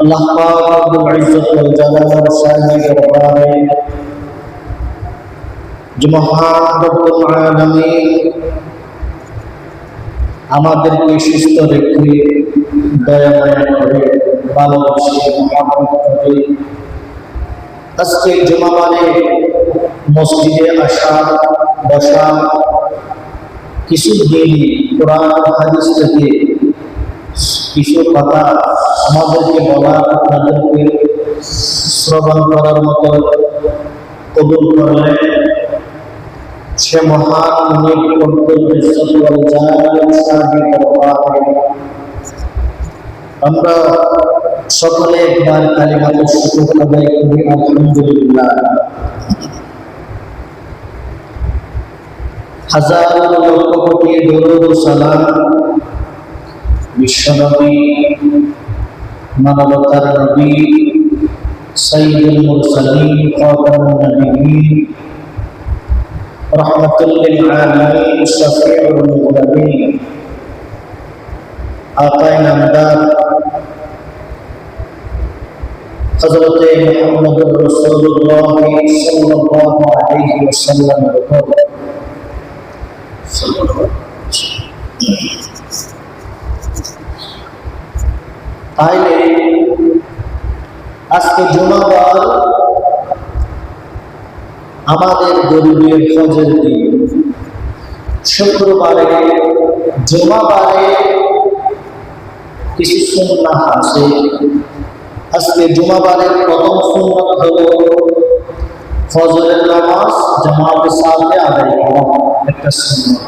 আল্লাহ পাক রব্বুল ইজ্জত ওয়াল জালাল শাহী দরবারে যে মহান রব্বুল আলামিন আমাদেরকে সুস্থ রেখে দয়া মায়া করে ভালোবাসে মহব্বত করে আজকে জুমাবারে মসজিদে আসা বসা কিছু দিন কোরআন হাদিস থেকে কিছু কথা আমাদেরকে বলা আপনাদেরকে শ্রবণ করার মতো কবুল করলেন সে মহান মুনিব রব্বুল ইজ্জত ওয়াল জালাল শাহী দরবারে আমরা সকলে একবার কালিমাতুশ শুকর আদায় করি আলহামদুলিল্লাহ। হাজার লক্ষ কোটি দরুদ ও সালাম বিশ্বনবী মানবতার নবী সাইয়্যিদুল মুরসালিন খাতামুন নবিয়্যিন রাহমাতুল লিল আলামিন শাফিউল মুযনিবিন আকায়ে নামদার হযরত মুহাম্মদুর রাসূলুল্লাহ সাল্লাল্লাহু আলাইহি ওয়াসাল্লাম তাইলে আজকে জুমাবার আমাদের গরিবের ফজর দিন শুক্রবারে জুমাবারে কিছু সুন্নাহ আছে। আজকে জুমাবারের প্রথম সুন্নাত হলো ফজরের নামাজ জামাতের সাথে আদায় করা, একটা সুন্নাত।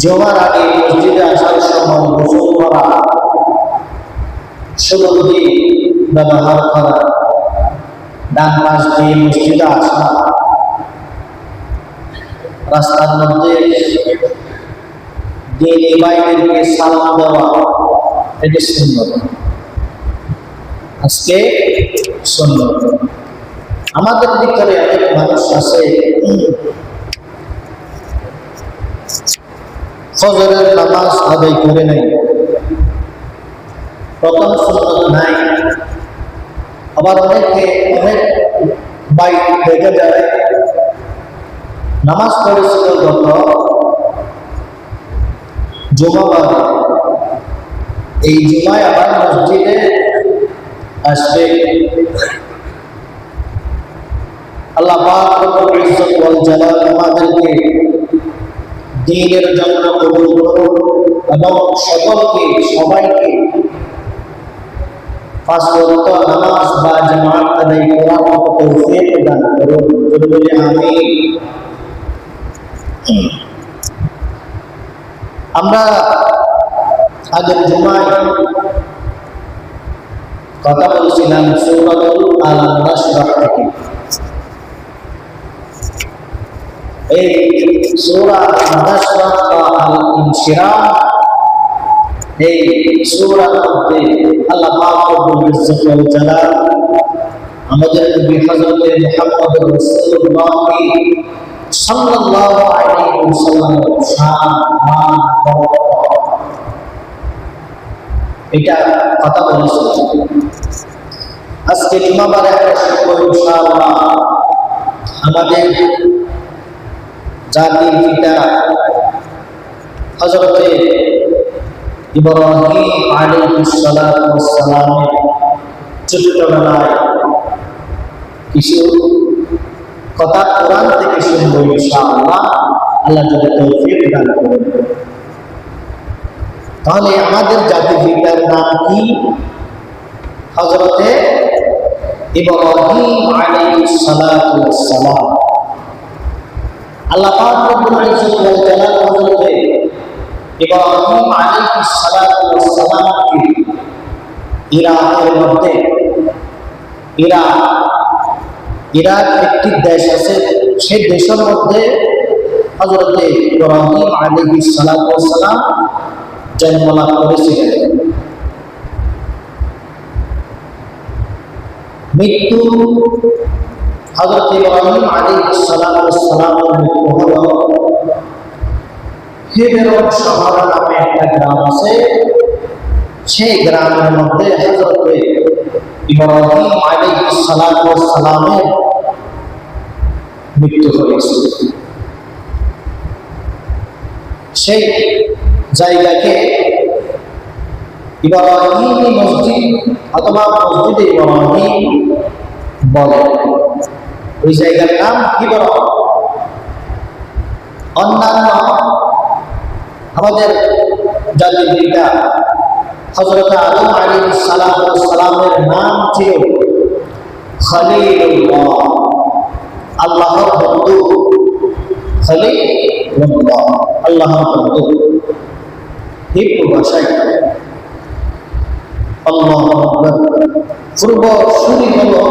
জুমার আগে মসজিদে আসার সময় গোসল করা, সুগন্ধি ব্যবহার করা, ডান পাশ দিয়ে মসজিদে আসা, রাস্তার মধ্যে দিনী ভাইদেরকে সালাম দেওয়া, এটা সুন্নাত। আজকে সুন্নাত। আমাদের ভিতরে অনেক মানুষ আছে ফজরের নামাজ আদায় করে নাই, প্রথম সুন্নাত নাই। আবার অনেক ভাই দেখা যায় নামাজ পড়েছিল গত জুমাবারে, এই জুমায় আবার মসজিদে আসবে। আল্লাহ পাক রব্বুল ইজ্জত ওয়াল জালাল আমাদেরকে দ্বীনের জন্য কবুল করুন এবং সবাইকে পাঁচ ওয়াক্ত নামাজ বা জামাত আদায় করার মতো তৌফিক দান করুন, বলি আমিন। আমরা আগের জুমায় কথা বলছিলাম সূরাতুল আল-নাশরাহ থেকে। এই সূরা আল-নাশরাহ বা আল-ইনশিরাহ, এই সূরার মধ্যে আল্লাহ পাক রব্বুল ইজ্জত ওয়াল জালাল আমাদের নবী হযরত মুহাম্মদ রাসূলুল্লাহ সাল্লাল্লাহু আলাইহি ওয়াসাল্লাম শান মান এটা কথা বলেছি। আজকে জুমাবারে আমরা শিখব ইনশাআল্লাহ আমাদের জাতির পিতা হযরত ইব্রাহিম আলাইহিস সালাতু ওয়াস সালামের ছোটবেলায় কিছু কথা কোরআন থেকে শুনব ইনশাআল্লাহ, আল্লাহ যদি তৌফিক দান করেন। তাহলে আমাদের জাতির পিতার নাম কি? হযরত ইব্রাহিম আলাইহিস সালাতু ওয়াস সালাম। আল্লাহ পাক রব্বুল ইজ্জত ওয়াল জালাল হযরত ইব্রাহিম আলাইহিস সালাতু ওয়াস সালামকে ইরাকের মধ্যে, ইরাক একটি দেশ আছে, সেই দেশের মধ্যে হযরত ইব্রাহিম আলাইহিস সালাতু ওয়াস সালাম জন্মলাভ করেছিলেন। মৃত্যু হযরত ইব্রাহিম আলাইহিস সালাতু ওয়াস সালামের মৃত্যু হলো হেবেরন শহর নামে একটা গ্রাম আছে, সেই গ্রামের মধ্যে হযরত ইব্রাহিম আলাইহিস সালাতু ওয়াস সালামের মৃত্যু হয়েছে। সেই জায়গাকে ইব্রাহিম মসজিদ অথবা মসজিদে ইব্রাহিম বলে। ওই জায়গার নাম ইব্রাহিম। অন্যান্য আমাদের জাতির পিতা হযরত আদম আলাইহিস সালাতু ওয়াস সালামের নাম ছিল খলিলুল্লাহ, আল্লাহর বন্ধু। খলিলুল্লাহ, আল্লাহর বন্ধু। হিব্রু ভাষায় আল্লাহু আকবার। পূর্বসূরি হলো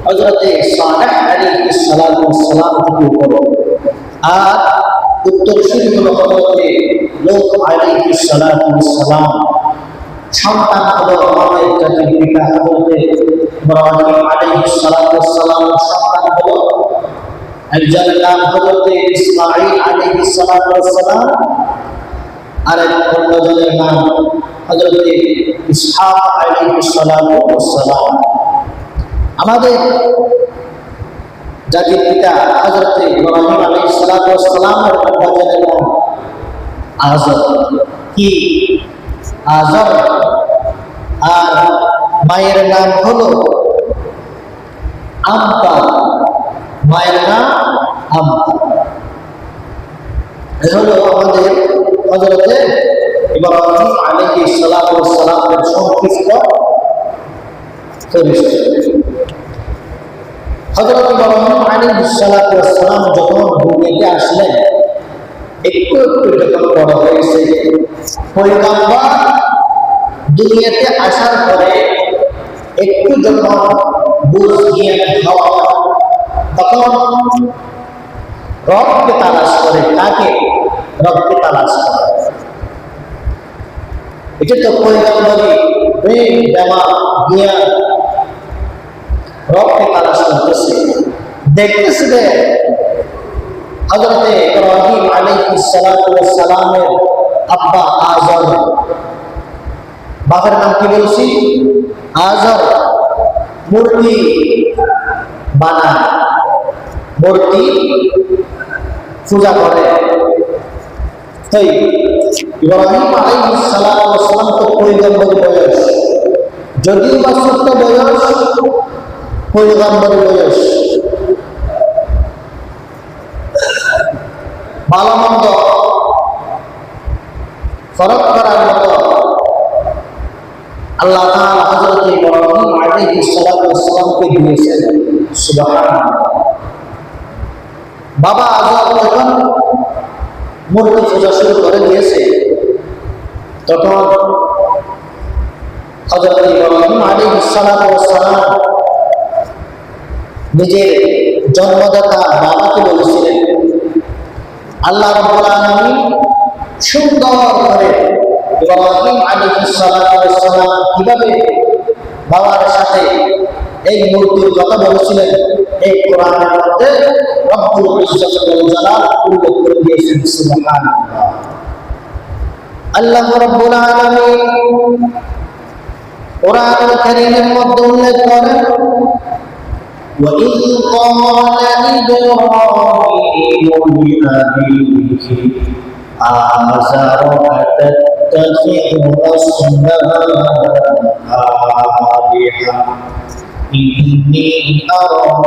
হযরত সালেহ আলাইহিস সালাতু ওয়াস সালাম থেকে উপরে, আর উত্তরসূরি হলো হযরত লূত আলাইহিস সালাতু ওয়াস সালাম। সন্তান হলো আমাদের জাতির পিতা হযরত ইব্রাহিম আলাইহিস সালাতু ওয়াস সালাম। সন্তান হলো একজনের নাম হযরত ইসমাঈল আলাইহিস সালাতু ওয়াস সালাম, আর অন্যজনের নাম হযরত ইসহাক আলাইহিস সালাতু ওয়াস সালাম। আমাদের জাতির পিতা হযরত ইব্রাহিম আলাইহিস সালাতু ওয়াস সালামের আব্বাজানের নাম আযর। কি? আযর। আর মায়ের নাম হলো আম্পা। মায়ের নাম আম্পা। এ হলো আমাদের হযরত ইব্রাহিম আলাইহিস সালাতু ওয়াস সালামের সংক্ষিপ্ত পরিচয়। হযরত ইব্রাহিম আলাইহিস সালাতু ওয়াস সালাম যখন দুনিয়াতে আসলেন, একটু একটু যখন বড় হয়েছে, পয়গম্বর দুনিয়াতে আসার পরে একটু যখন বুঝ জ্ঞান হওয়া, তখন রবকে তালাশ করে। কাকে? রবকে তালাশ করে। এটা তো পয়গম্বরী দেওয়া জ্ঞান। রবকে তালাশ করতেছে, দেখতেছে যে হযরত ইব্রাহিম আলাইহিস সালাতু ওয়াস সালামের আব্বা আযর, বাবার নাম কি বলছি? আযর। মূর্তি বানায়, মূর্তি পূজা করে। তাই ইব্রাহিম আলাইহিস সালাতু ওয়াস সালাম তো পয়গম্বর বয়স, যদিও বা ছোট্ট বয়স, পয়গম্বর বয়স। ভালো মন্দ ফরক করার মতো আল্লাহ তাআলা হযরত ইব্রাহিম আলাইহিস সালাতু ওয়াস সালামকে দিয়েছেন। সুবহানাল্লাহ। বাবা আযর যখন মূর্তি পূজা শুরু করে দিয়েছে, তখন হযরত ইব্রাহিম আলাইহিস সালাতু ওয়াস সালাম নিজের জন্মদাতা বাবাকে বলেছিলেন, আল্লাহ রাব্বুল আলামিন সুন্দর করে ইব্রাহিম আলাইহিস সালাতু ওয়াস সালাম কিভাবে বাবার সাথে এই মূর্তির কথা বলেছিলেন, এই কোরআনের মধ্যে রব্বুল ইজ্জত ওয়াল জালাল উল্লেখ করে দিয়েছেন। সুবহানাল্লাহ। আল্লাহ রাব্বুল আলামিন কোরআনুল কারীমের মধ্যে উল্লেখ করেন, وَإِذْ قَالَ إِبْرَاهِيمُ لِأَبِيهِ آزَرَ أَتَتَّخِذُ أَصْنَامًا آلِهَةً إِنِّي أَرَاكَ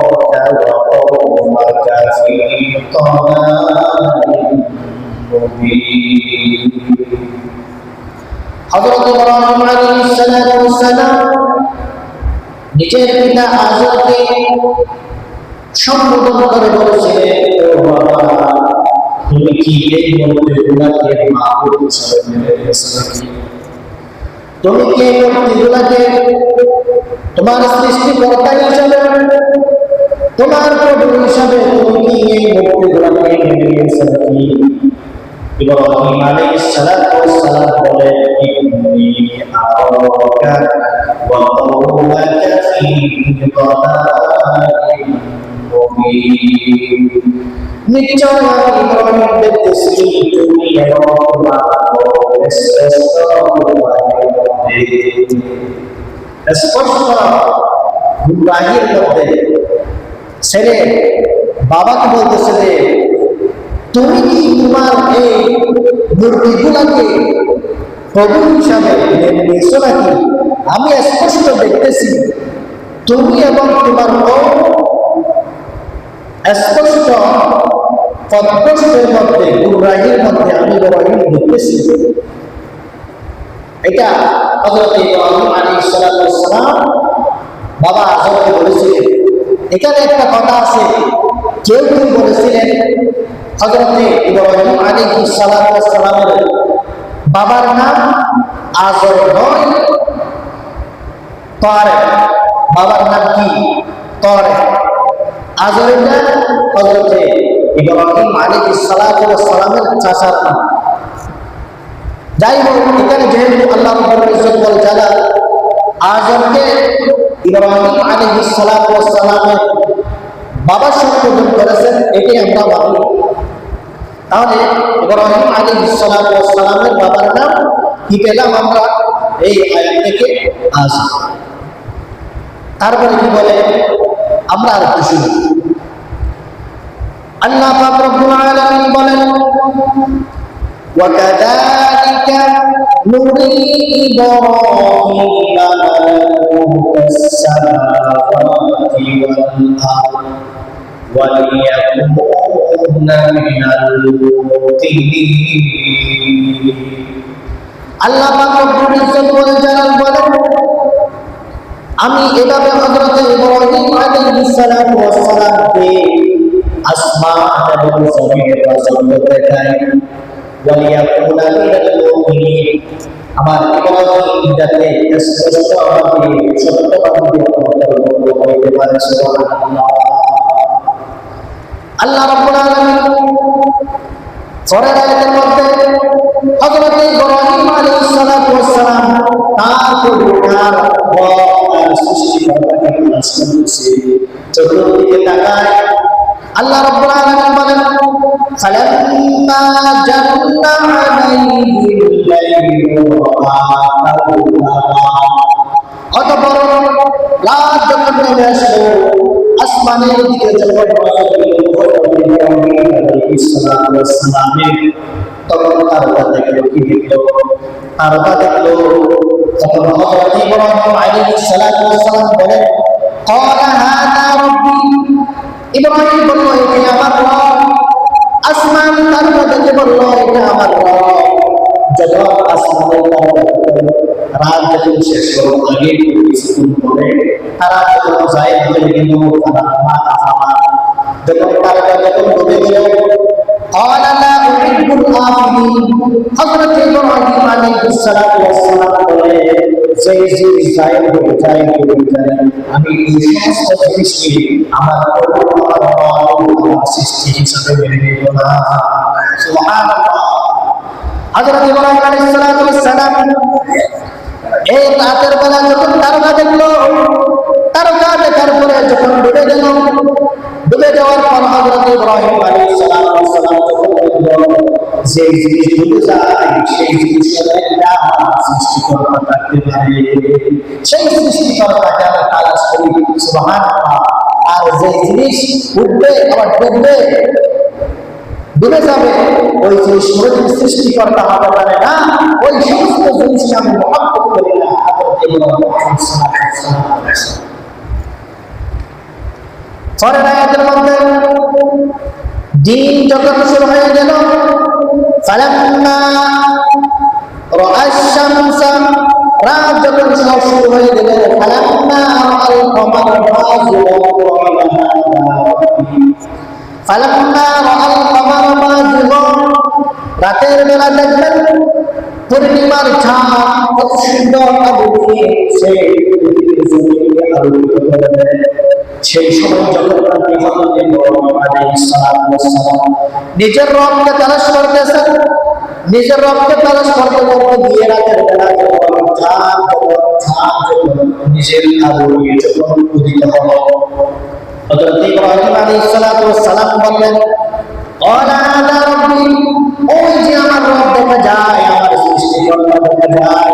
وَقَوْمَكَ فِي ضَلَالٍ مُبِينٍ। হযরত ইব্রাহিম আলাইহিস সালাতু ওয়াস সালাম নিজের পিতা আযরকে সম্বোধন করে বলেছিলেন, ও বাবা, তুমি কি এই মূর্তিগুলোকে মাবুদ হিসেবে মেনে নিয়েছো নাকি? তুমি কি এই মূর্তিগুলোকে তোমার সৃষ্টিকর্তা হিসেবে, তোমার প্রভু হিসেবে তুমি কি এই মূর্তিগুলোকে মেনে নিয়েছো নাকি? ইব্রাহিম আলাইহিস সালাতু ওয়াস সালাম বলেন, ইন্নী আরাকা ওয়া কওমাকা ফী দালালিন মুবিন। নিশ্চয় আমি ইব্রাহিম দেখতেছি তুমি এবং তোমার শ্রেষ্ঠ স্পষ্ট গুমরাহির মধ্যে ছেলে বাবাকে বলতেছে যে তুমি কি তোমার এই মূর্তিগুলাকে প্রভু হিসাবে মেনে নিয়েছো নাকি? আমি স্পষ্ট দেখতেছি তুমি এবং তোমার স্পষ্ট পথভ্রষ্টের মধ্যে গুমরাহির মধ্যে আমি ইব্রাহিম দেখতেছি। এটা হযরত ইব্রাহিম আলাইহিস সালাম বাবা আজমকে বলেছিলেন। এখানে একটা কথা আছে, কেউ কেউ বলেছিলেন হযরত ইব্রাহিম আলাইহিস সালামের বাবার নাম আজর নয়, তারেক। বাবার নাম কি? তারেক। আজরটা হযরত ইব্রাহিম আলাইহিস সালামের চাচার নাম। যাই হোক, এখানে যেহেতু আল্লাহ রাব্বুল ইজ্জত ওয়াল জালাল আজরকে ইব্রাহিম আলাইহিস সালামের বাবা সম্বোধন করেছেন, এটি আমরা মানি। তাহলে ইব্রাহিম আলাইহিস সালামের বাবার নাম কি পেলাম আমরা এই আয়াত থেকে? আজর। তারপরে কি বলে আমরা আর একটু শুনি। আল্লাহ পাক রব্বুল আলামিন বলেন, وَكَذَلِكَ نُرِي إِبْرَاهِيمَ مَلَكُوتَ السَّمَاوَاتِ وَالْأَرْضِ وَلِيَكُونَ مِنَ الْمُوقِنِينَ। আল্লাহ পাক রব্বুল ইজ্জত ওয়াল জালাল বলেন, আমি এভাবে হযরত ইব্রাহিম আলাইহিস সালামকে আসমান এবং জমিনের রাজত্ব দেখাই। ওয়ালিয়াকুনা মিনাল মুমিনিন, আমার ইব্রাহিম যাতে স্পষ্টভাবে সত্যবাদী অন্তর্ভুক্ত হইতে পারে। সুবহানাল্লাহ। আল্লাহ রাব্বুল আলামিন সূরা আয়াতের মধ্যে হযরত ইব্রাহিম আলাইহিস সালাম তার পরিবার সৃষ্টিকর্তাকে প্রশ্ন করেছে। চতুর্দিকে তাকায় আল্লাহ রাব্বুল আলামিন বলেন, ফালাম্মা জান্না আলাইহিল লাইলু রাআ কাওকাবা। অতঃপর রাত যখন নেমে আসলো, আসমানের দিকে যখন তখন তারকা দেখলো। কি দেখলো? তারকা দেখলো। তখন হযরত ইব্রাহিম আলাইহিস সালাম বলেন, ক্বালা হাযা রাব্বি। ইব্রাহিম বলল, এটা আমার রব। আসমান তারকা দেখে বলল, এটা আমার রব। যখন আসমানের তারকা রাত যখন শেষ হলো, আগে কিছুক্ষণ পরে তারা যখন যায় হয়ে গেল, তারা মাথা ফাঁপা। যখন তারকা যখন ডুবে গেল, قال لا أحب الآفلين। হযরত ইব্রাহিম আলাইহিস সালাম বলে, যেই জিনিস যায় হয়ে যায় আমি এই সমস্ত জিনিসকে আমার সৃষ্টি হিসাবে মেনে নেব না। সুবহানাল্লাহ। হযরত ইব্রাহিম আলাইহিস সালাম এই রাতের বেলা যখন তারকা দেখলো, তারকা দেখার পরে যখন ডুবে গেল, ডুবে যাওয়ার পর হযরত ইব্রাহিম আলাইহিস সালাম যে জিনিস ডুবে যায় সেই জিনিসের একটা সৃষ্টিকর্তা থাকতে পারে, সেই সৃষ্টিকর্তাকে আমরা তালাশ করি। সুবহানাল্লাহ। আর যে জিনিস উঠবে আবার ডুববে, ডুবে যাবে, ওই জিনিস কোনোদিন সৃষ্টিকর্তা হতে পারে না। ওই সমস্ত জিনিসকে আমি মহব্বত করি না। পরের আয়াতের মধ্যে দিন যখন শুরু হয়ে গেল, ফালাম্মা রাআশ শামসা, রাত যখন শুরু হয়ে গেল, ফালাম্মা রাআল কমারা বাযিগান ফালাম্মা রাআল কমারা বাযিগান, রাতের বেলা দেখবেন পূর্ণিমার চাঁদ কত সুন্দর আলোকিয়ে আলোকিত করে দেয়। সেই সময় যখন নিজের রবকে তালাশ করতেছেন, নিজের রবকে তালাশ করতে করতে গিয়ে রাতের বেলা চাঁদ যখন নিজের আলো নিয়ে যখন উদিত হলো, হযরত ইব্রাহিম আলাইহিস সালাতু ওয়াস সালাম বললেন, ক্বালা হাযা রাব্বি, ওই যে আমার রব দেখা যায়, আমার সৃষ্টিকর্তা দেখা যায়,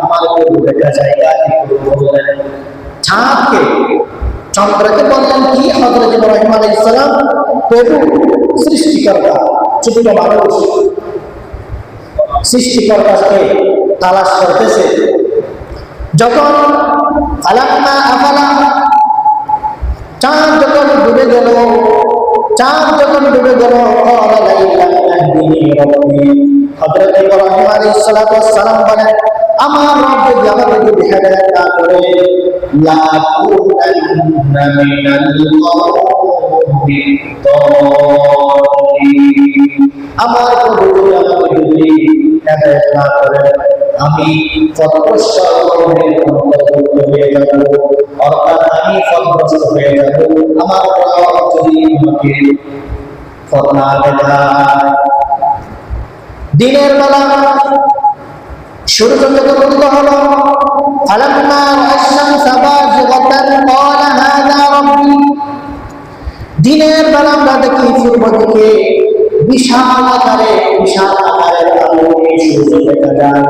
আমার প্রভু দেখা যায়। কাকে বললেন? চাঁদকে, চন্দ্রকে বললেন কি? হযরত ইব্রাহিম আলাইহিস সালাম প্রভু সৃষ্টিকর্তা, ছোট মানুষ সৃষ্টিকর্তাকে তালাশ করতেছে। যখন ফালাম্মা আফালা, চাঁদ যখন ডুবে গেল, চাঁদ যখন ডুবে গেল, ক্বালা লা ইলাহা ইল্লাল্লাহি রাব্বি, হযরত ইব্রাহিম আলাইহিস সালাতু ওয়াস সালাম বলেন, আমার রব যদি আমাকে হেদায়েত না করে, লা কুনান্না মিনাল কওমি দাল্লিন, আমার প্রভু যদি আমাকে হেদায়েত না করে, আমি পথভ্রষ্ট কওমের অন্তর্ভুক্ত হয়ে যাব, অর্থাৎ আমি পথভ্রষ্ট হয়ে যাব আমার রব যদি আমাকে পথ না দেখায়। দিনের বেলা সূর্য যখন উদিত হলো, ফালাম্মা আশ-শামসা বাযিগাতান ক্বালা হাযা রাব্বি, দিনের বেলা আমরা দেখি পূর্ব দিকে বিশাল আকারের আলো সূর্য দেখা যায়।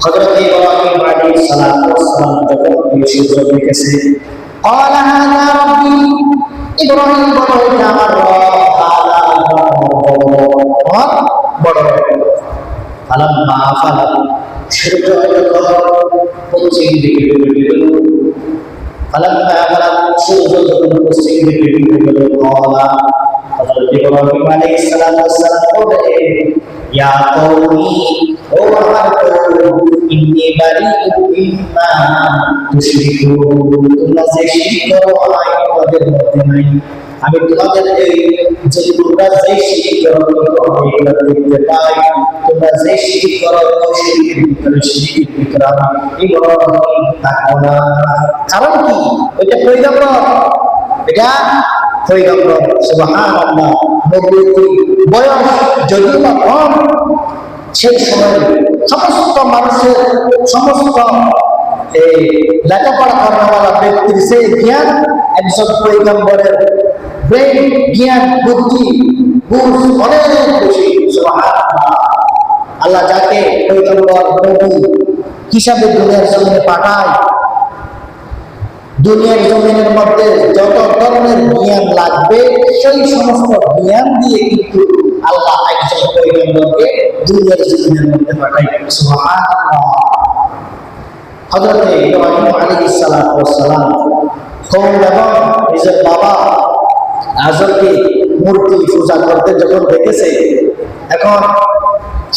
হযরত ইব্রাহিম আলাইহিস সালাতু ওয়াস সালাম যখন সূর্য দেখেছে, ক্বালা হাযা রাব্বি, ইব্রাহিম বলে, এটা আমার রব, বড় ফালাম্মা আফালা, সূর্য যখন পশ্চিম দিকে ডুবে গেল, ফালাম্মা আফালা, সূর্য যখন পশ্চিম দিকে ডুবে গেল, ক্বালা, হযরত ইব্রাহিম আলাইহিস সালাতু ওয়াস সালাম বলে, ইয়া কওমি, ও আমার কওম, ইন্নী বারিউম মিম্মা তুশরিকুন, তোমরা যে শিরক করো আমি তোমাদের মধ্যে নাই। আমি তোমাদের এই যে তোমরা যে শিরক করো আমি এটা দেখতে পাই। তোমরা যে শিরক করো ওই শিরকের ভিতরে আমি ইব্রাহিম থাকবো না। কারণ কি? এটা পয়গম্বর, এটা পয়গম্বর, সুবহানাল্লাহ। নবুয়তি বয়স যদিও বা কম, সেই সময় সমস্ত মানুষের, সমস্ত এই লেখাপড়া করানোওয়ালা ব্যক্তির সেই জ্ঞান একজন পয়গম্বরের ব্রেন, জ্ঞান, বুদ্ধি, বুঝ অনেক বেশি। সুবহানাল্লাহ। আল্লাহ যাকে পয়গম্বর, নবী হিসাবে দুনিয়ার জমিনে পাঠায়, দুনিয়ার জমিনের মধ্যে যত ধরনের জ্ঞান লাগবে সেই সমস্ত জ্ঞান দিয়ে কিন্তু আল্লাহ একজন পয়গম্বরকে দুনিয়ার জমিনের মধ্যে পাঠায়। সুবহানাল্লাহ। হযরত ইব্রাহিম আলাইহিস সালাতু ওয়াস সালাম কওম এবং নিজের বাবা আজরকে মূর্তি পূজা করতে যখন দেখেছে, এখন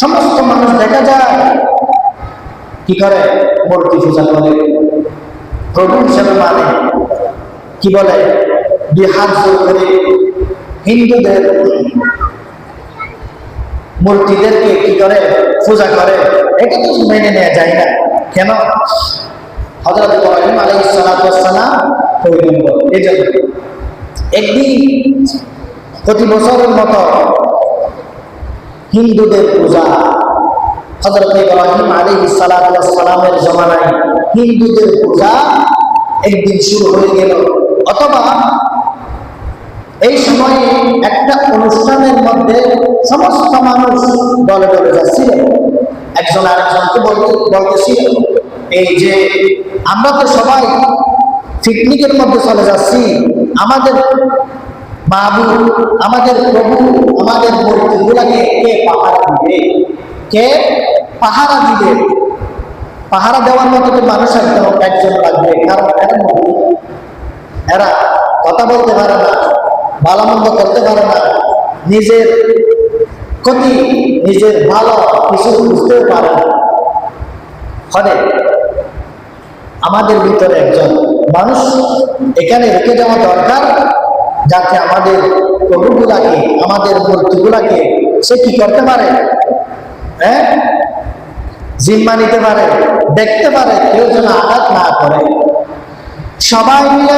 সমস্ত মানুষ দেখা যায় কি করে, মূর্তি পূজা করে, প্রভু হিসেবে মানে, কি বলে, দুই হাত জোর করে হিন্দুদের মূর্তিদেরকে কি করে, পূজা করে। এটা তো মেনে নেওয়া যায় না। কেন? হযরত ইব্রাহিম আলাইহিস সালাতু ওয়াস সালাম পয়গম্বর, এজন্য একদিন প্রতি বছরের মতো হিন্দুদের পূজা, হযরত ইব্রাহিম আলাইহিস সালাতু ওয়াস সালামের জমানায় হিন্দুদের পূজা একদিন শুরু হয়ে গেল। অথবা এই সময়ে একটা অনুষ্ঠানের মধ্যে সমস্ত মানুষ দলে দলে যাচ্ছিল, একজন আরেকজনকে বলতেছিল, এই যে আমরা তো সবাই পিকনিকের মধ্যে চলে যাচ্ছি, আমাদের মাহবুব, আমাদের প্রভু, আমাদের মূর্তিগুলাকে কে পাহারা দিবে? কে পাহারা দিবে? পাহারা দেওয়ার মতো তো মানুষ একজন লাগবে, কারণ এরা কথা বলতে পারে না, ভালো মন্দ করতে পারে না, নিজের ক্ষতি, নিজের ভালো কিছু বুঝতেও পারে না। ফলে আমাদের ভিতরে একজন মানুষ এখানে রেখে যাওয়া দরকার, যাতে আমাদের প্রভুগুলাকে, আমাদের মূর্তিগুলাকে সে কি করতে পারে, হ্যাঁ, জিম্মা নিতে পারে, দেখতে পারে, কেউ যেন আঘাত না করে। সবাই মিলে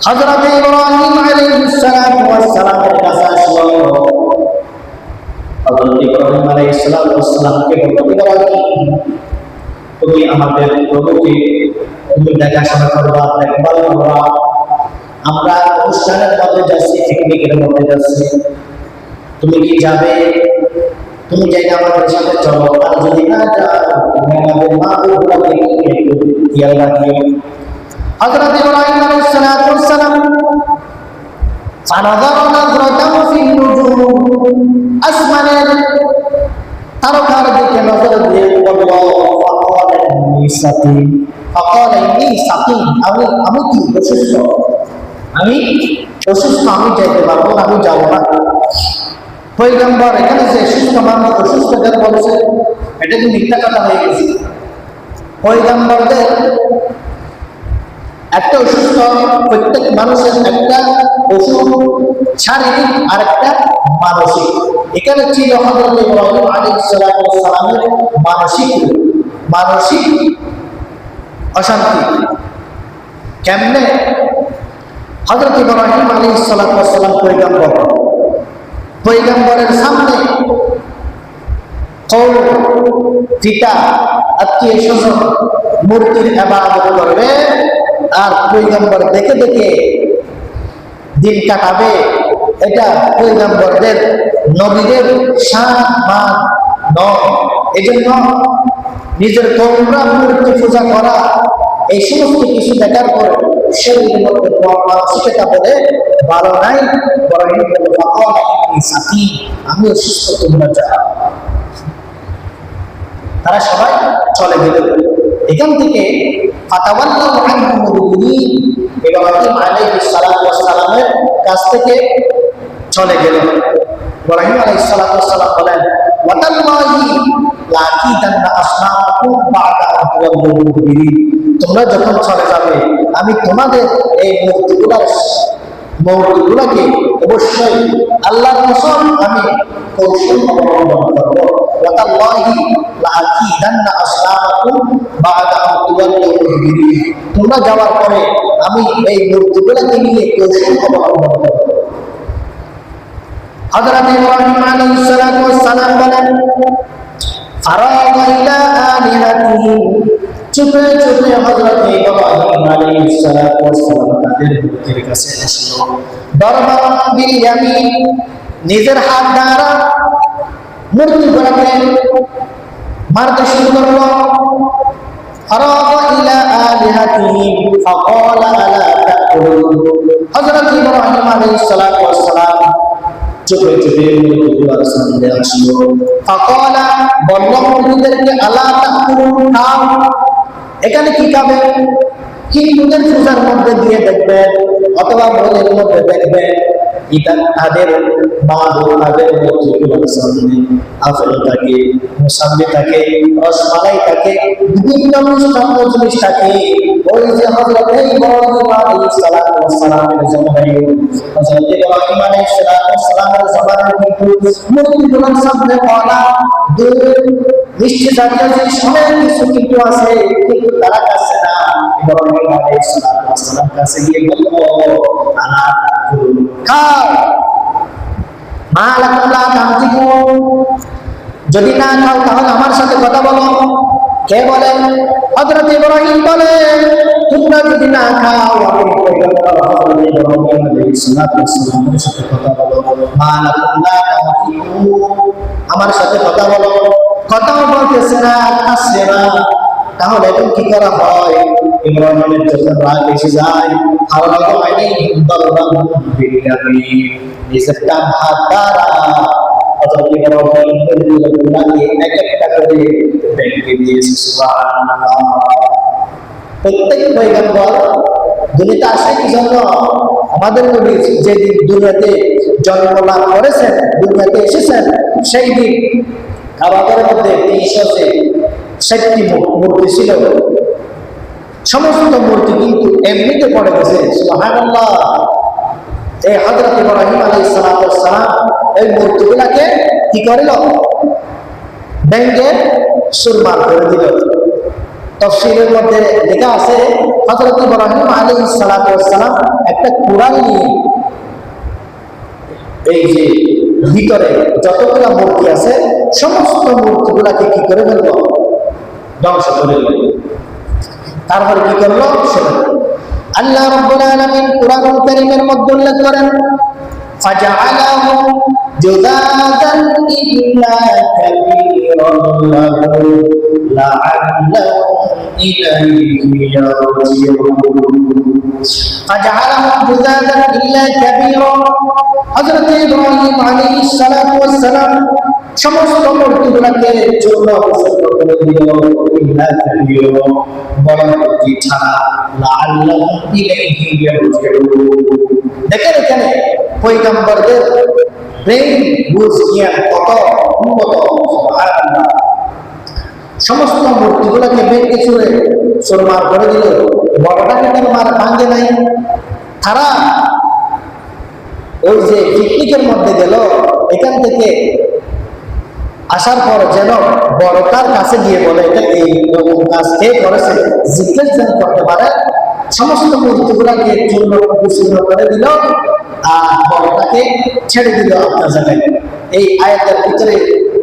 হযরত ইব্রাহিম আলাইহিস সালাতু ওয়াস সালামের কাছে আসলো। হযরত ইব্রাহিম আলাইহিস সালাতু ওয়াস সালামকে বলল, তুমি আমাদের প্রভুকে তুমি দেখাশোনা করবা, দেখভাল করবা, আমরা অনুষ্ঠানের মধ্যে যাচ্ছি, পিকনিকের মধ্যে যাচ্ছি, তুমি কি যাবে? তুমি যাইলে আমাদের সাথে চলো, আর যদি না যাও তুমি আমাদের মা বাবাকে একটু খেয়াল রাখিও। হযরত ইব্রাহিম আলাইহিস সালাতু ওয়াস সালাম ফানাযারা নাযরাতান ফিন নুজুম, আসমানের তারকার দিকে নজর দিয়ে বলল, ফাকালা ইন্নী সাকিম, ফাকালা ইন্নী সাকিম, আমি কি অসুস্থ, আমি অসুস্থ, আমি যাইতে পারবো না, আমি যাবো না। পয়গম্বর এখানে যে সুস্থ মানুষ অসুস্থ যার বলছে, এটা কি মিথ্যা কথা হয়ে গেছে? পয়গম্বরদের একটা অসুস্থ, প্রত্যেক মানুষের একটা অসুখ শারীরিক আর একটা মানসিক। এখানে ছিল হযরত ইব্রাহিম আলাইহিস সালাতু ওয়াস সালামের মানসিক অশান্তি। কেমনে? হযরত ইব্রাহিম আলাইহিস সালাতু ওয়াস সালাম পয়গম্বরের সামনে কওম, পিতা, আত্মীয় স্বজন মূর্তির ইবাদত করবে, আর পয়গম্বর দেখে দেখে দিন কাটাবে। এটা পয়গম্বরদের, নবীদের শান মান নয়। এজন্য নিজের কওমরা মূর্তি পূজা করা, এই সমস্ত কিছু দেখার পর শরীরের মধ্যে মানসিকতা বলে ভালো নাই, বরং আমি অসুস্থ, তোমরা যাও। তারা সবাই চলে গেল। এখান থেকে ফাতাওয়াল্লাহু আনহু মুদবিরিন, ইব্রাহিম আলাইহিস সালাতু ওয়াস সালামের কাছ থেকে চলে গেল। ইব্রাহিম আলাইহিস সালাতু ওয়াস সালাম বলেন, ওয়াতাল্লাহি লাকিদান্না আসনামাকুম বা'দা আন তুওয়াল্লু মুদবিরিন, তোমরা যখন চলে যাবে আমি তোমাদের এই মূর্তিগুলোকে অবশ্যই আল্লাহর কসম আমি কৌশল অবলম্বন করব। ওয়াতাল্লাহি লাকিদান্না আসনামাকুম বা'দা আন তুওয়াল্লু মুদবিরিন, তোমরা যাওয়ার পরে আমি এই মূর্তিগুলোকে নিয়ে কৌশল অবলম্বন করব। হযরত ইব্রাহিম আলাইহিস সালাতু ওয়াস সালাম বলেন, ফারাগা ইলা আলিহাতিহিম, চুপে চুপে হযরত ইব্রাহিম আলাইহিস সালাতু ওয়াস সালাম তাদের মূর্তির কাছে আসলো। দরবান বিল ইয়ামিন, নিজের হাত দ্বারা মূর্তিগুলোকে মারতে শুরু করলো। ফারাগা ইলা আলিহাতিহিম ফাকালা আলা তাকুলুন, হযরত ইব্রাহিম আলাইহিস সালাতু ওয়াস সালাম চুপে চুপে মূর্তিগুলোর সামনে আসলো। ফাকালা, বলল মূর্তিদেরকে, আলা তাকুলুন, খাও। এখানে কি খাবে? হিন্দুদের পূজার মধ্যে দিয়ে দেখবেন অথবা মনের মধ্যে দেখবেন, এটা তাদের মাদক, তাদের মূর্তিগুলোর সামনে আপেল থাকে, মোসাম্বি থাকে, রসমালাই থাকে, বিভিন্ন মিষ্টান্ন জিনিস থাকে। ওই যে হযরত ইব্রাহিম আলাইহিস সালাতু ওয়াস সালামের জমানায়, হযরত ইব্রাহিম আলাইহিস সালাতু ওয়াস সালামের জমানায় কিন্তু মূর্তিগুলোর সামনে পাওয়া দুধ, মিষ্টি জাতীয় জিনিস অনেক কিছু কিন্তু আছে, কিন্তু তারা কাছে না। ইব্রাহিম আলাইহিস সালাতু ওয়াস সালাম কাছে গিয়ে বলল, আলা তাকুলুন, খাও। মা লাকুম লা তামতিকুন, যদি না খাও তাহলে আমার সাথে কথা বলো। কে বলেন? হযরত ইব্রাহিম বলেন, তোমরা যদি না খাও আমি পয়গম্বর হযরত ইব্রাহিম আলাইহিস সালাতু ওয়াস সালামের সাথে কথা বলো। মা লাকুম লা তামতিকুন, আমার সাথে কথা বলো। কথাও বলতেছে না, আসছে না। তাহলে এখন কি করা হয়? ইব্রাহিমের যখন রাগ এসে যায়, ফারাগা আলাইহিম দারবান বিল ইয়ামিন, নিজের ডান হাত দ্বারা হযরত ইব্রাহিম মূর্তিগুলোকে এক একটা করে ভেঙে দিয়েছে। সুবহানাল্লাহ। প্রত্যেক পয়গম্বর দুনিয়াতে আসে কি জন্য? আমাদের নবী যে দিন দুনিয়াতে জন্ম লাভ করেছেন, দুনিয়াতে এসেছেন, সেই দিন কাবাগরের মধ্যে 360টি মূর্তি ছিল। সমস্ত মূর্তি কিন্তু এমনিতে পড়ে গেছে। সুবহানাল্লাহ। এই হযরত ইব্রাহিম আলাইহিস সালাতু ওয়াস সালাম এই মূর্তিগুলোকে কি করল? ভেঙে চুরমার করে দিল। তাফসীরের মধ্যে লেখা আছে, হযরত ইব্রাহিম আলাইহিস সালাতু ওয়াস সালাম একটা কুরআন নিয়ে এই যে ভিতরে যতগুলো মূর্তি আছে সমস্ত মূর্তিগুলোকে কি করে ফেলল? ধ্বংস করে দিল। তারপরে কি করলো? আল্লাহ রাব্বুল আলামিন কুরআনুল কারীমের মধ্যে উল্লেখ করেন ফাজআলাহু জুযাযান ইল্লা কাবীরান লাহু লাআল্লাহুম ইলাইহি ইয়ারজিউন। ফাজআলাহু জুযাযান ইল্লা কাবীরান, হযরত ইব্রাহিম আলাইহিস সালাতু ওয়াস সালাম সমস্ত মূর্তিগুলোকে চূর্ণ বিচূর্ণ করে দিল, ইল্লা কাবীরান, বড় মূর্তি ছাড়া, লাআল্লাহুম ইলাইহি ইয়ারজিউন। দেখেন এখানে পয়গম্বরদের ব্রেইন বুঝ জ্ঞান কত উন্নত, সুবহানাল্লাহ। সমস্ত মূর্তিগুলোকে ভেঙে চুরে চুরমার করে দিল, বড়টাকে কেন ভাঙে নাই? তারা ওই যে পিকনিকের মধ্যে গেল, এখান থেকে আসার পর যেন বড়টার কাছে গিয়ে বলে এটা এই রকম কাজ কে করেছে, জিজ্ঞেস যেন করতে পারে। সমস্ত মূর্তিগুলাকে চূর্ণ বিচূর্ণ করে দিল আর বড়টাকে ছেড়ে দিল আপনার জায়গায়। এই আয়াতের ভিতরে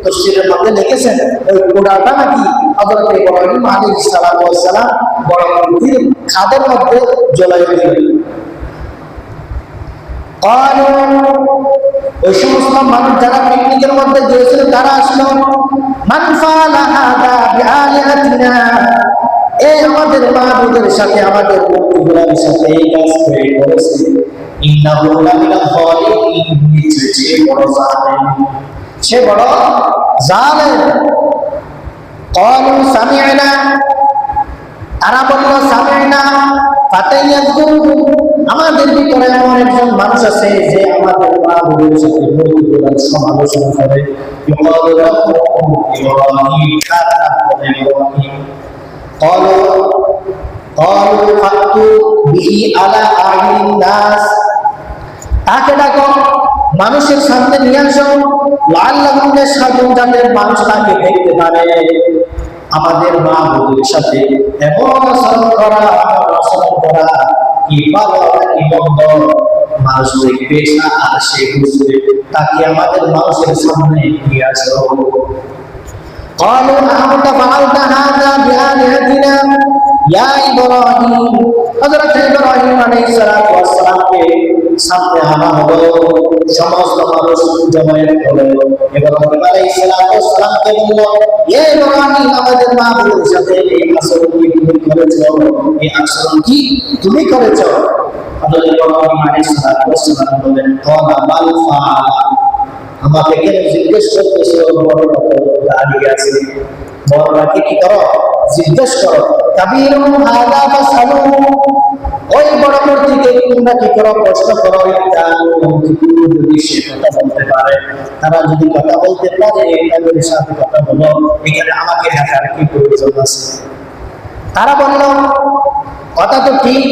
তফসিরের মধ্যে লিখেছেন ওই গোড়াটা নাকি হযরত ইব্রাহিম আলাইহিস সালাতু ওয়াস সালাম বড় মূর্তির খাদের মধ্যে জ্বলাই দিলেন। ওই সমস্ত মানুষ যারা পিকনিকের মধ্যে গিয়েছিল তারা আসলো, মান ফাআলা হাদা বিআলিহাতিনা, এই আমাদের মাবুদের সাথে আমাদের মূর্তিগুলোর সাথে এই কাজ করেছে, ইন্নাহু লামিনাল যালিমিন, সে বড় জালেম, সে বড় জালেম। ক্বালু সামি'না, তারা বলল সামি'না ফাতান ইয়াযকুরু, আমাদের ভিতরে এমন একজন মানুষ আছে যে আমাদের মাবুদের সাথে মূর্তিগুলোর সমালোচনা করে। ইউকালু লাহু ইব্রাহিম, তার নাম হলো ইব্রাহিম। ক্বালু ফাতু বিহি আলা আ'ইনিন নাস, তাকে ডাকো, মানুষের সামনে নিয়ে আসো, লাআল্লাহুম ইয়াশহাদুন, যাতে মানুষ তাকে দেখতে পারে। আমাদের মাবুদের সাথে এমন আচরণ করা কি ভালো নাকি মন্দ মানুষ দেখবে আর সে বুঝবে, তাকে আমাদের মানুষের সামনে নিয়ে আসো। قالوا أأنت فعلت هذا بآلهتنا يا إبراهيم, হযরত ইব্রাহিম আলাইহিস সালাতু ওয়াস সালামকে সামনে আনা হলো, সমস্ত মানুষ জমায়েত হলো। ইব্রাহিম আলাইহিস সালাতু ওয়াস সালামকে বলল, হে ইব্রাহিম, আমাদের মাবুদের সাথে এই আচরণ কি তুমি করেছো? এই আচরণ কি তুমি করেছো? হযরত ইব্রাহিম আলাইহিস সালাতু ওয়াস সালাম বলেন, ক্বালা বাল ফাআলা, আমাকে কেন জিজ্ঞেস করতেছো? বড়টা দাঁড়িয়ে আছে, বড়টাকে কি করো? জিজ্ঞেস করো। কাবীরুম হাদা ফাসালু, ওই বড় মূর্তিকে তোমরা কি করো? প্রশ্ন করো। যদি সে কথা বলতে পারে, তারা যদি কথা বলতে পারে তাদের সাথে কথা বলো, এখানে আমাকে দেখার কি প্রয়োজন আছে? তারা বলল কথা তো ঠিক,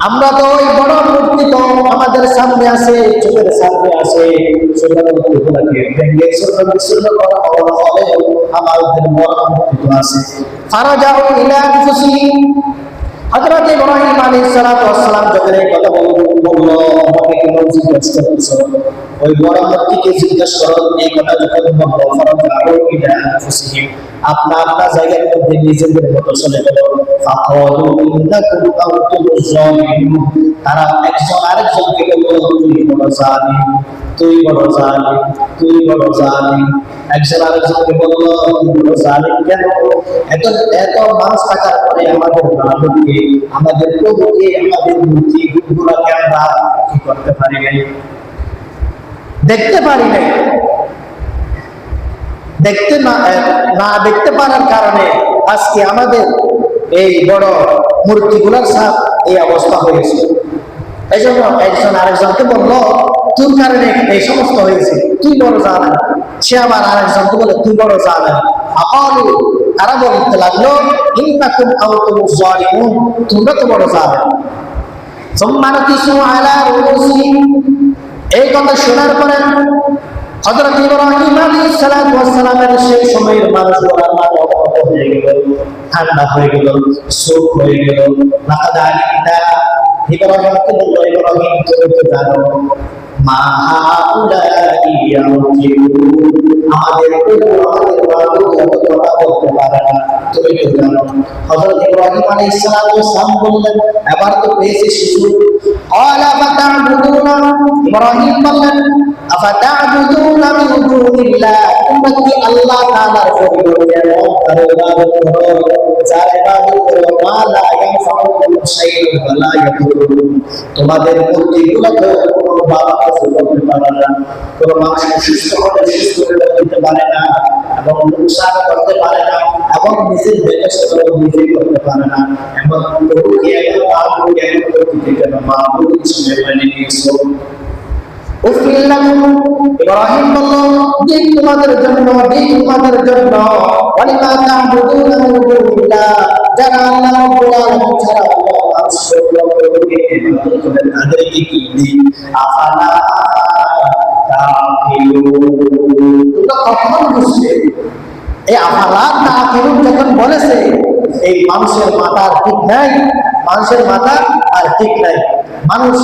আমরা তো ওই বড় মূর্তি তো আমাদের সামনে আছে, চোখের সামনে আছে, ছোট মূর্তিগুলোকে ভেঙে ছোট বিচূর্ণ করা হলে আমাদের বড় মূর্তি তো আছে। ফারাজাউ ইলা আনফুসিহিম, হযরত ইব্রাহিম আলাইহিস সালাতু ওয়াস সালাম যখন এই কথা বলল, আমাকে কেন জিজ্ঞেস করছো? ওই বড় মূর্তিকে জিজ্ঞেস করো। এই কথা যখন বলল, ফারাজাউ ইলা আনফুসিহিম, আপনার জায়গার মধ্যে নিজেদের মতো চলে গেল। ফাকালু ইন্নাকুম আনতুমুজ জালিমুন, তারা একজন আরেকজনকে বলল, তুই বড় জালিম, তুই বড় জালিম, তুই বড় জালিম। একজন আরেকজনকে বলল, তুই বড় জালিম কেন? এত এত মানুষ থাকার পরে আমাদের মাবুদকে, আমাদের প্রভুকে, আমাদের মূর্তিগুলোকে আমরা কি করতে পারি নাই? দেখতে পারি নাই। দেখতে না দেখতে পারার কারণে আজকে আমাদের এই বড় মূর্তিগুলোর সাথে এই অবস্থা হয়েছে। এই জন্য একজন আরেকজনকে বললো, তোর কারণে এই সমস্ত হয়েছে, তুই বড় জালেম। সে আবার আরেকজনকে বলে, তুই বড় জালেম। আকালু, তারা বলতে লাগলো, ইন্নাকুম আনতুমুজ জালিমুন, তোমরা তো বড় জালেম। সুম্মা নাকিসু আলা রুউসিহিম, এই কথা শোনার পরে হযরত ইব্রাহিম আলাইহিস সালাতু ওয়াস সালামের সেই সময়ের মানুষগুলো মাথা হয়ে গেল, ঠান্ডা হয়ে গেল, চোখ হয়ে গেল। লাকাদ আলিমতা, ইব্রাহিমকে বলল, ইব্রাহিম তুমি তো জানো, মা হাউলাই ইয়াউতিউন, আমাদের প্রভু আমাদের মাবুদ কথা বলতে পারে না, তুমি তো জানো। হযরত ইব্রাহিম আলাইহিস সালাম বললেন, এবার তো পেয়েছি শিশু। ক্বালা ফাতা'বুদুনা, ইব্রাহিম বললেন, আফাতা'বুদুনা মিন দুনিল্লাহ, তোমরা কি আল্লাহ তাআলার পরিবর্তে কারো ইবাদত করো, যার ইবাদত করো মা লা ইয়ানফাউকুম শাইআন ওয়া লা ইয়াদুররুকুম, তোমাদের মূর্তিগুলো তো কোনো বাবা কিছু করতে পারে না, কোনো মানুষকে সুস্থ করে দিতে পারে না, এবং লোকসান করতে পারে না, এবং নিজের বেহেশত নিজে করতে পারে না, এবং প্রভুকে একজন মাহবুব একজন করতে কেন মাহবুব হিসেবে মেনে নিয়েছো। ইব্রাহিম বলল, দিন তোমাদের জন্য, দিন তোমাদের জন্য, ওয়ালিমা তা'বুদুনা মিন দুনিল্লাহ, যারা আল্লাহ রাব্বুল আলামিন ছাড়া তাদেরকে কি দিন, আফালা তা'কিলুন, তোমরা কখন বুঝবে? এই আফালা তা'কিলুন যখন বলেছে, এই মানুষের মাথা আর ঠিক নাই, মানুষের মাথা আর ঠিক নাই। মানুষ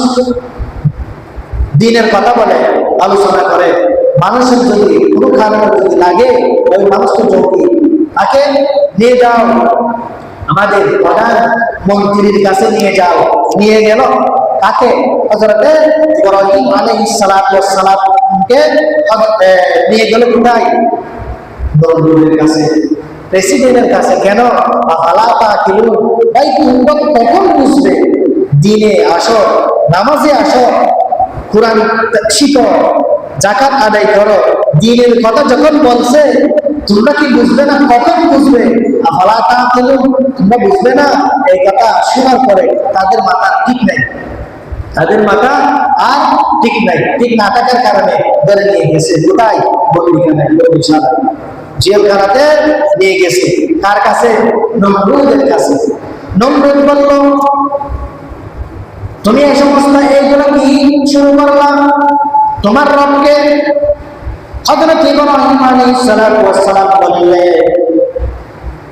দিনের কথা বলে, আলোচনা করে, মানুষের যদি কোনো কারণে যদি লাগে, ওই মানুষকে যদি তাকে নিয়ে যাও আমাদের প্রধান মন্ত্রীর কাছে নিয়ে যাও, নিয়ে গেল তাকে হযরত ইব্রাহিম আলাইহিস সালামকে নিয়ে গেল কোথায়? নমরুদের কাছে, প্রেসিডেন্টের কাছে। কেন? আফালা তা'কিলুন, ভাই তোমরা কখন বুঝবে? দিনে আসো, নামাজে আসো, কোরআন শিখো, যাকাত আদায় করো, দ্বীনের কথা যখন বলছে তোমরা কি বুঝবে না? কখন বুঝবে? আফালা তা'কিলুন, তোমরা বুঝবে না? এই কথা শোনার পরে তাদের মাথা ঠিক নাই, তাদের মাথা আর ঠিক নাই। ঠিক না থাকার কারণে ধরে নিয়ে গেছে কোথায়? বন্দিখানায়, বন্দিশালায়, জেলখানাতে নিয়ে গেছে। কার কাছে? নমরুদের কাছে। নমরুদ বলল, তুমি এই সমস্ত এইগুলো কি শুরু করলাম? তোমার রবকে হযরত ইব্রাহিম আলাইহিস সালাম বললেন,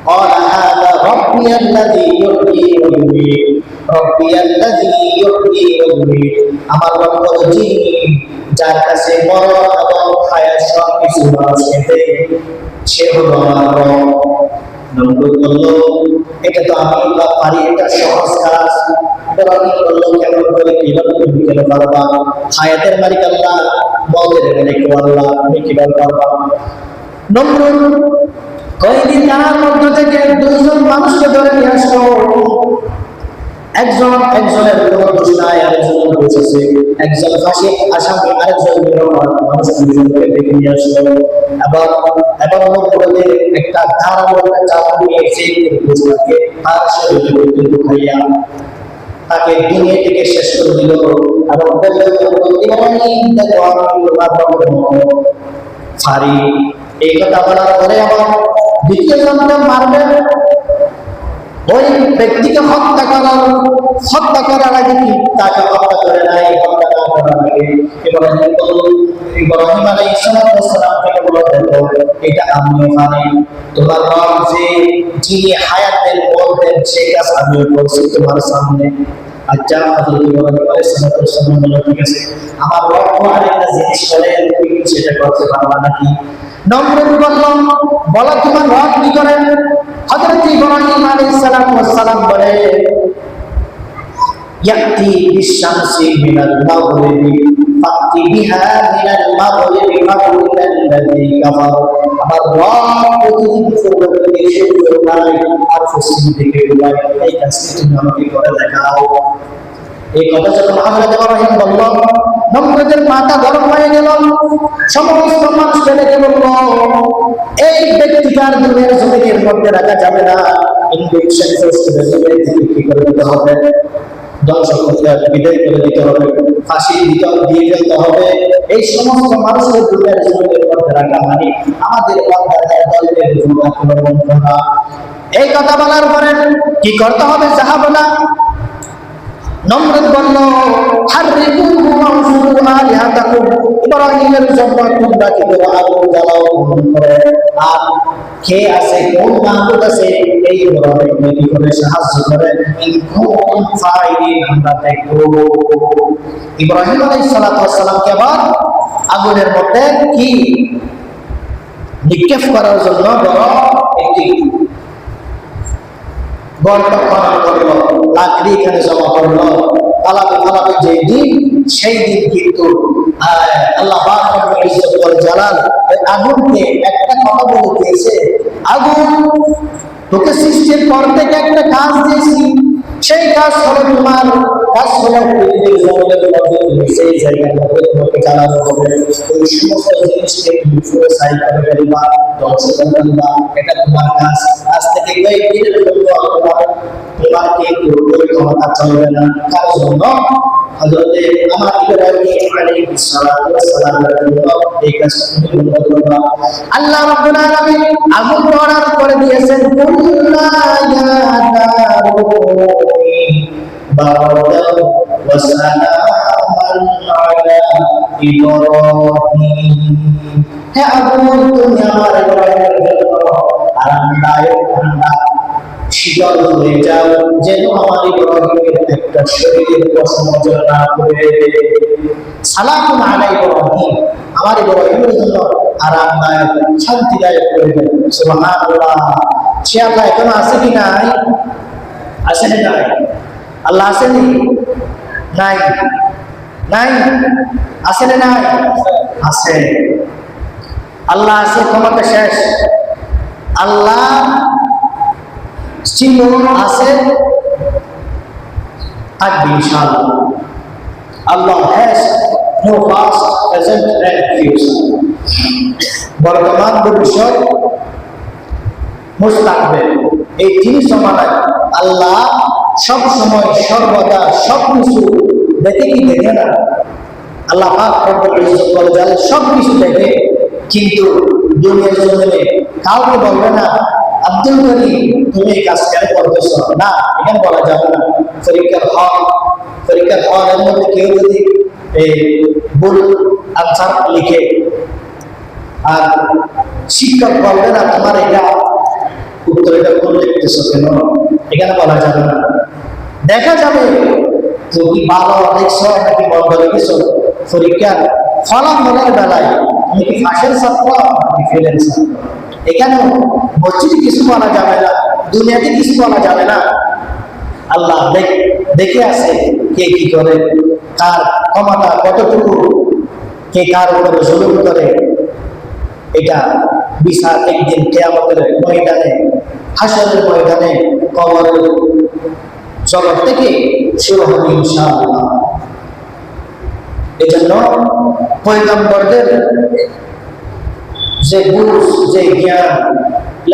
ক্বালা হাযা রাব্বি আল্লাযী ইউহয়ী ওয়া ইউমীত, রাব্বি আল্লাযী ইউহয়ী ওয়া ইউমীত, আমার রব হলো যিনি, যার কাছে মরণ এবং হায়াত সবকিছু আছে, সে হলো আমার রব। নমরুদ বলল, এটা তো আমি পারি, এটা সহজ কাজ। ইব্রাহিম বলল, কেমন করে, কিভাবে তুমি কেন পারবা? হায়াতের মালিক আল্লাহ, মওতের মালিক আল্লাহ, তুমি কিভাবে পারবা? নমরুদ কয়েকদিন তার মধ্য থেকে দুইজন মানুষকে ধরে নিয়ে আসলো। একজনের কোনো দোষ নাই, আরেকজনের দোষ আছে। একজন ফাঁসি আসামি, আরেকজন মানুষ দুইজনকে ডেকে নিয়ে আসলো। এবং নমরুদের একটা ধারালো চাকু নিয়ে এসে বুঝলাকে তার শরীরে ঢুকাইয়া তাকে দুনিয়া থেকে শেষ করে দিল। এবং বলল, ইব্রাহিম দেখো আমি তোমার রবের মতো পারি। এই কথা বলার পরে আবার দ্বিতীয় জনকে মারবে। ওই ব্যক্তিকে হত্যা করার আগে কি তাকে হত্যা করে নাই? হত্যা করার আগে ইব্রাহিম আলাইহিস সালামকে বলল, দেখো এটা আমিও পারি, তোমার রব যিনি হায়াতের মধ্যে সে কাজ আমিও করছি তোমার সামনে। আচ্ছা, হযরত ইব্রাহিম আলাইহিস সালাম বলল, ঠিক আছে, আমার রব আরেকটা জিনিস করে, তুমি কি সেটা করতে পারবা নাকি? নমরুদ বলল, বলো তোমার রব কি করেন? হযরত ইব্রাহিম আলাইহিস সালাম বলে, ইয়াতি বিশ-শামসি মিনাল মাগরিবি ফাতি বিহা মিনাল মাগরিবি ফাকুল্লাল্লাযী কাফার, আমার রব প্রতিদিন পূর্ব থেকে সূর্য উদয় আর পশ্চিম থেকে উদয়, এই কাজটি তুমি আমাকে করে দেখাও। এই কথা যখন হযরত ইব্রাহিম বলল, নমরুদের মাথা গরম হয়ে গেল। সমস্ত মানুষ ডেকে বলল, এই ব্যক্তিকার দুনিয়ার জমিনের মধ্যে রাখা যাবে না, ইনজেকশন কি করে দিতে হবে, ধ্বংস করতে হবে, বিদায় করে দিতে হবে, ফাঁসি দিয়ে ফেলতে হবে। এই সমস্ত মানুষের দুনিয়ার জমিনের মধ্যে রাখা মানে আমাদের দলের জন্য আক্রমণ করা। এই কথা বলার পরে কি করতে হবে সাহাবারা? নমরুদ বলল, হাররিকুহু ওয়ানসুরু আলিহাতাকুম, ইব্রাহিমের জন্য তোমরা কি করে আগুন জ্বালাও, আর কে আছে, কোন মাহবুব আছে, এই ইব্রাহিমকে কি করে সাহায্য করে, ইনকুম ফাইলিন, আমরা দেখব। ইব্রাহিম আলাইহিস সালামকে আবার আগুনের মধ্যে কি নিক্ষেপ করার জন্য বড় একটি গর্ত খনন করলো, লাকড়ি এখানে জমা করলো, পালাবে পালাবে যে দিন, সেই দিন কিন্তু আল্লাহ পাক রব্বুল ইজ্জত ওয়াল জালাল ওই আগুনকে একটা কথা বলে দিয়েছে, আগুন তোকে সৃষ্টির পর থেকে একটা কাজ দিয়েছি, সেই কাজ হলো তোমার কাজ হলো পৃথিবীর জগতের মধ্যে তুমি সেই জায়গার মধ্যে তোমাকে জ্বালানো হবে, ওই সমস্ত জিনিসকে তুমি সুরসাই করে ফেলবা, ধ্বংস করে ফেলবা, এটা তোমার কাজ। আজ থেকে কয়েকদিনের জন্য তোমার কিন্তু ওই ক্ষমতা চলবে না। কার জন্য? হযরতে আমার ইব্রাহিম আলাইহিস সালাতু ওয়াস সালামের জন্য এই কাজটা তুমি বন্ধ করবা। আল্লাহ রাব্বুল আলামিন আগুন অর্ডার করে দিয়েছেন, কুল্লা ইয়া নারুকুনি বারদান ওয়া সালামান আলা ইব্রাহিম। হে আগুন, তুমি আমার ইব্রাহিমের জন্য আরামদায়ক ঠান্ডা শীতল হয়ে যাও, যেন আমার ইব্রাহিমের একটা শরীরের পশম যেন না করে। সালামুন আলা ইব্রাহিম, আমার ইব্রাহিমের জন্য আরামদায়ক শান্তিদায়ক করে দেন। সুবহানাল্লাহ। সে আল্লাহ এখন আছে কি নাই? আছে না নাই? আল্লাহ আসেনি? নাই? নাই? আছে না নাই? আছে। আল্লাহ আছে, ক্ষমতা শেষ। আল্লাহ ছিল, আছে, থাকবে ইনশাআল্লাহ। আল্লাহ has no past, present and future. বর্তমান, ভবিষ্যৎ, মুস্তাকবিল, এই তিন জমানায় আল্লাহ সব সময় সর্বদা সবকিছু দেখে কি দেখে না? আল্লাহ পাক রব্বুল ইজ্জত ওয়াল জালাল সবকিছু দেখে, কিন্তু দুনিয়ার জমিনে কাউকে বলবে না আব্দুল করিম তুমি এই কাজ কেন করতেছ না, এখানে বলা যাবে না। পরীক্ষার হলের মধ্যে কেউ যদি এই ভুল আনসার লিখে, আর শিক্ষক বলবে না তোমার এটা উত্তর এটা ভুল লিখতেছ কেন, এখানে বলা যাবে না। দেখা যাবে তুমি ভালো লিখছ নাকি মন্দ লিখেছ। পরীক্ষার ফলাফলের বেলায় তুমি কি ফাঁসের ছাত্র নাকি ফেলের ছাত্র, এখানে মসজিদে কিছু বলা যাবে না, দুনিয়াতে কিছু বলা যাবে না। আল্লাহ দেখে আছে কে কি করে, কার ক্ষমতা কতটুকু, কে কার উপরে জুলুম করে। এটা বিচার একদিন কিয়ামতের ময়দানে, হাসরের ময়দানে, কবরের জগৎ থেকে শুরু হবে ইনশাআল্লাহ। এজন্য পয়গম্বরদের যে বুঝ, যে জ্ঞান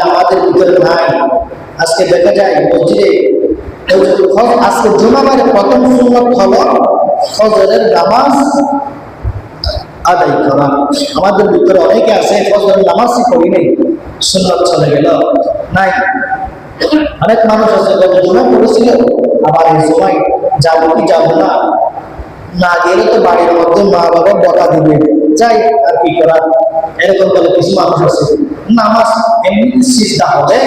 আমাদের ভিতরে নাই। আজকে দেখা যায় মসজিদে আজকে জুমাবারের প্রথম সুন্নত হলো ফজরের নামাজ আদায় করা। আমাদের ভিতরে অনেকে আছে ফজরের নামাজই পড়ি নেই, সুন্নত চলে গেল নাই। অনেক মানুষ আছে জুমা পড়েছিল, আবার এই জুমায় যাবো কি যাবো না, না গেলে তো বাড়ির মধ্যে মা বাবা বকা দিবে, যাই আর কি করার, এরকম বলে কিছু মানুষ আছে। নামাজ এমনি সিজদা হবে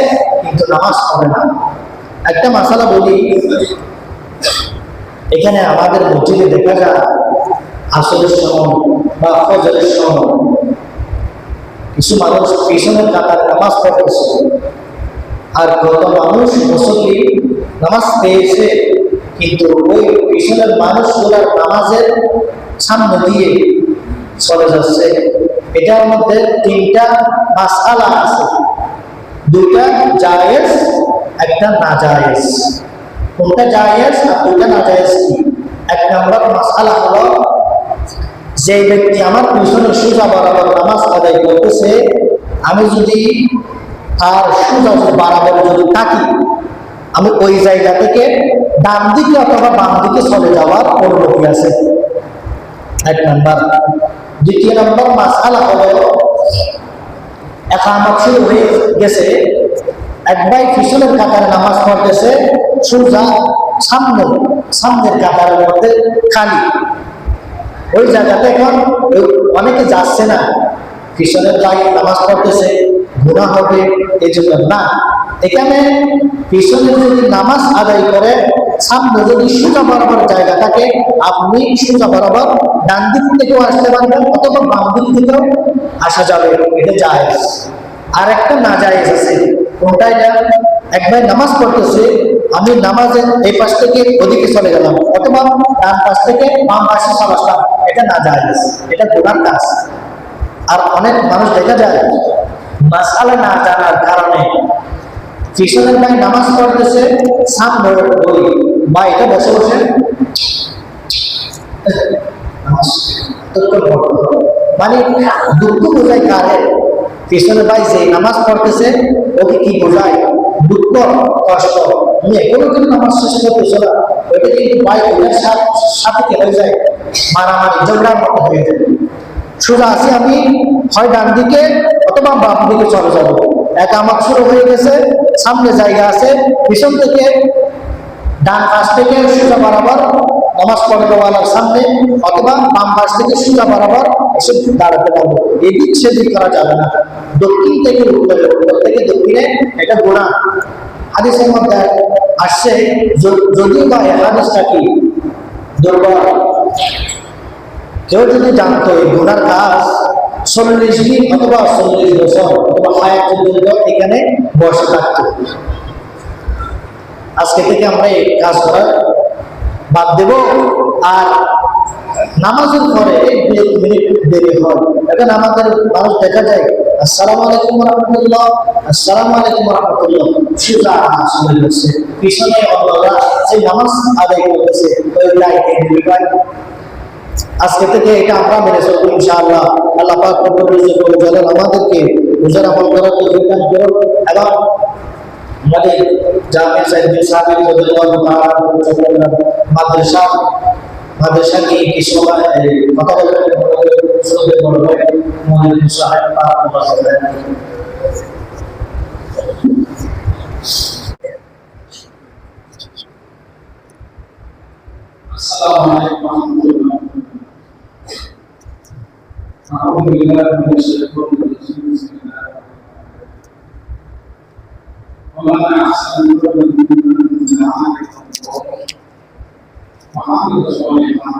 কিন্তু নামাজ হবে না। একটা মাসালা বলি, এখানে আমাদের মসজিদে দেখা যায় আসরের সময় বা ফজরের সময় কিছু মানুষ পিছনের কাতার নামাজ পড়তেছে, আর কত মানুষ মুসল্লি নামাজ পেয়েছে কিন্তু ওই পিছনের মানুষগুলোর নামাজের সামনে দিয়ে চলে যাচ্ছে। এটার মধ্যে তিনটা মাসআলা আছে, দুইটা জায়েজ, একটা নাজায়েজ। কোনটা জায়েজ আর দুইটা নাজায়েজ কি? এক নম্বর মাসআলা হলো, যে ব্যক্তি আমার পিছনে সোজা বরাবর নামাজ আদায় করতেছে, আমি যদি তার সোজা বরাবর যদি থাকি, আমি ওই জায়গা থেকে ডান দিকে অথবা বাম দিকে চলে যাওয়ার অনুমতি আছে, এক নম্বর। দ্বিতীয় নম্বর মাসআলা হলো, ইকামত শুরু হয়ে গেছে, এক ভাই পিছনের কাতারে নামাজ পড়তেছে, সোজা সামনের কাতারের মধ্যে খালি, ওই জায়গাতে এখন অনেকে যাচ্ছে না, পিছনের ভাই নামাজ পড়তেছে, গুনাহ হবে, এই জন্য না। এখানে পিছনে যদি নামাজ আদায় করে, সামনে যদি সোজা বরাবর জায়গা থাকে, আপনি সোজা বরাবর ডান দিক থেকেও আসতে পারবেন অথবা বাম দিক থেকেও আসা যাবে, এটা জায়েজ। আর একটা নাজায়েজ আছে। কোনটা? এটা এক ভাই নামাজ পড়তেছে, আমি নামাজের এই পাশ থেকে ওদিকে চলে গেলাম অথবা ডান পাশ থেকে বাম পাশে চলে আসলাম, এটা না যায়, এটা গুনার কাজ। আর অনেক মানুষ দেখা যায় মাসআলা না জানার কারণে পিছনের ভাই নামাজ পড়তেছে, সামনে ওই ভাই এটা বসে বসে নামাজ মানে দুঃখ বোঝায় কারে? পিছনে ভাই যে নামাজ পড়তেছে ওকে কি বোঝায়? দুঃখ, কষ্ট। তুমি এখনো কিন্তু নামাজ শেষ করতেছো না, ওইটা কিন্তু ভাই ওদের সাথে কি হয়ে যায়? মারামারি, ঝগড়ার মতো হয়ে যায়। সোজা আছি আমি, হয় ডান দিকে অথবা বাম দিকে চলে যাবো, একামত শুরু হয়ে গেছে, সামনে জায়গা আছে, পিছন থেকে ডান পাশ থেকে সোজা বরাবর নামাজ পড়ার সামনে অথবা বাম পাশ থেকে সোজা বরাবর এসে দাঁড়াতে পারবো। এদিক সেদিক করা যাবে না, দক্ষিণ থেকে উত্তরে, উত্তর থেকে দক্ষিণে, এটা গুনাহ। হাদিসের মধ্যে আসছে, যদিও বা হাদিসটা কি দুর্বল, কেউ যদি জানতো এই গুনার কাজ 40 দিন অথবা 40 বছর অথবা হায়াত পর্যন্ত এখানে বসে থাকতো। আজকে থেকে আমরা এই কাজ করা বাদ দেব। আর নামাজের পরে 2 মিনিট দেরি হয়, এখন আমাদের মানুষ দেখা যায় আসসালামু আলাইকুম রাহমাতুল্লাহ, আসসালামু আলাইকুম রাহমাতুল্লাহ, সোজা চলে যাচ্ছে, পিছনে অন্যরা যে নামাজ আদায় করতেছে ওই লাইনে দিকে। আজকে থেকে এটা আমরা মেনে চলবো ইনশাআল্লাহ। আল্লাহ পাক রব্বুল ইজ্জত আমাদেরকে বুঝার আমল করার তৌফিক দান করুন এবং আমাদের জামিয়া সাইয়্যিদ সাহেব রাদিয়াল্লাহু তাআলা মাদ্রাসা কি কিছু কথা বলবেন? শুরুতে বলবেন মুআল্লিম সাহেব আল্লাহ আসসালামু আলাইকুম ওয়া রাহমাতুল্লাহ। أعوذ بالله من الشيطان الرجيم بسم الله ومن أحسن قولا ممن دعا إلى الله وعمل صالحا